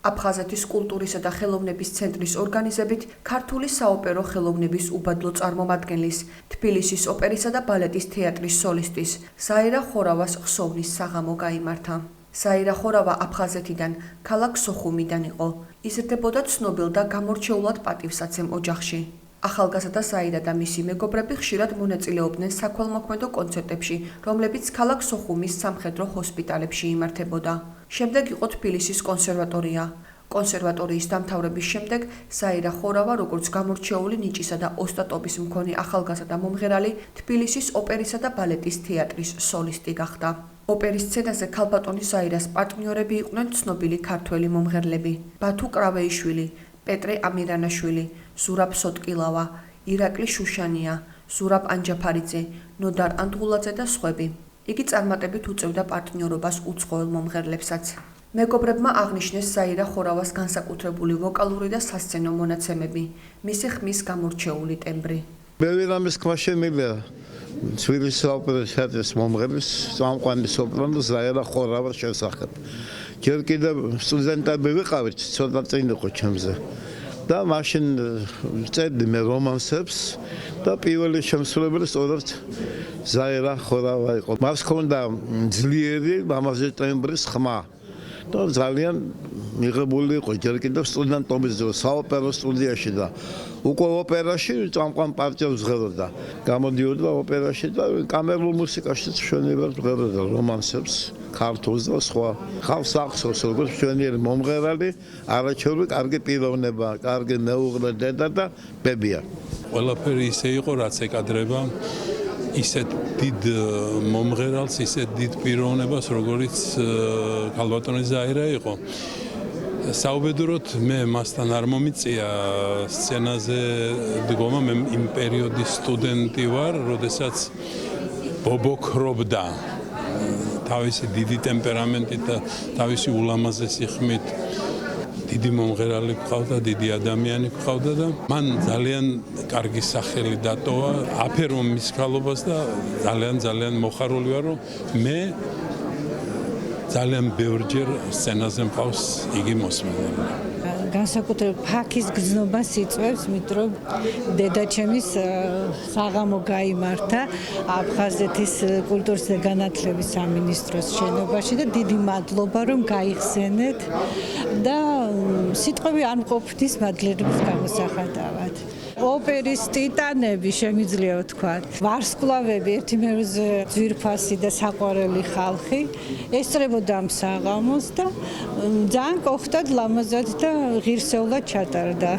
აფხაზეთის კულტურისა და ხელოვნების ცენტრის ორგანიზებით ქართული საოპერო ხელოვნების უბადლო წარმომადგენლის, თბილისის ოპერისა და ბალეტის თეატრის სოლისტის საირა ხორავას ხსოვნის საღამო გაიმართა. საირა ხორავა აფხაზეთიდან, ქალაქ სოხუმიდან იყო. იზრდებოდა ცნობილ და გამორჩეულად პატივსაცემ ოჯახში. ახალგაზრდა საირა და მისი მეგობრები ხშირად მონაწილეობდნენ საქველმოქმედო კონცერტებში, რომლებიც ქალაქ სოხუმის სამხედრო ჰოსპიტალებში იმართებოდა. შემდეგ იყო თბილისის კონსერვატორია. კონსერვატორიის დამთავრების შემდეგ საირა ხორავა როგორც გამორჩეული ნიჭისა და ოსტატობის მქონე ახალგაზრდა მომღერალი თბილისის ოპერისა და ბალეტის თეატრის სოლისტი გახდა. ოპერის სცენაზე ქალბატონი საირას პარტნიორები იყვნენ ცნობილი ქართველი მომღერლები: ბათუ კრავეიშვილი, პეტრე ამირანაშვილი, ზურაბ სოტკილავა, ირაკლი შუშანია, ზურაბ ანჯაფარიძე, ნოდარ ანდღულაძე და სხვები. იგი წარმატებით უწევდა პარტნიორობას უცხოელ მომღერლებსაც. მეგობრებმა აღნიშნეს საირა ხორავას განსაკუთრებული ვოკალური და სასცენო მონაცემები, მისი ხმის გამორჩეული ტემბრი. ბევრამის თქმა შემიძლია თბილისის საოპერო თეატრის მომღერლის წამყვანი სოპრანო საირა ხორავას შესახებ. ჯერ კიდევ სტუდენტები ვიყავით, ცოტა წინ იყო ჩემზე. და მაშინ წერდი მე რომანსებს და პირველი შემსრულებელი სწორედ საირა ხორავა იყო. მას ჰქონდა ძლიერი მამაზი ტემბრის ხმა. და ძალიან მიღებული იყო ჯერ კიდევ სტუდენტობის დროს საოპერო სტუდიაში და უკვე ოპერაში წამყვან პარტიას ვღეროდა. გამოდიოდა ოპერაში და კამერულ მუსიკაშიც მშვენივრად ვღეროდა რომანსებს, ქართულს და სხვა. ხალხს ახსოვს როგორც მშვენიერი მომღერალი, არაჩვეულებრივი კარგი პიროვნება, კარგი მეუღლე, დედა და ბებია. ყველაფერი ისე იყო, რაც ეკადრება ისეთ დიდ მომღერალს, ისეთ დიდ პიროვნებას, როგორც ქალბატონი საირა იყო. საუბედუროდ მე მასთან არ მომიწია სცენაზე დგომა, მე იმ პერიოდის სტუდენტი ვარ, როდესაც ბობოქრობდა თავისი დიდი ტემპერამენტით და თავისი ულამაზესი ხმით. დიდი მომღერალი გყავდა, დიდი ადამიანი გყავდა და მან ძალიან კარგი სახელი დატოვა, აფერო მის ქალობას და ძალიან მოხარული ვარ, რომ მე ძალიან ბევრჯერ სცენაზე მყავს იგი მოსმენელი. განსაკუთრებით ფაქის გზნობას იწვევს, იმიტომ რომ დედაჩემის საღამო გაიმართა აფხაზეთის კულტურის და განათლების სამინისტროს შენობაში და დიდი მადლობა რომ გაიხსენეთ და სიტყვები არ მყოფნის მადლიერების გამოსახატავად. ოპერის ტიტანები შემიძლია ვთქვათ, ვარსკვლავები ერთი მერზე ძვირფასი და საყვარელი ხალხი ესწრებოდა ამ საღამოს და ძალიან კოხტად ლამაზად და ღირსეულად ჩატარდა.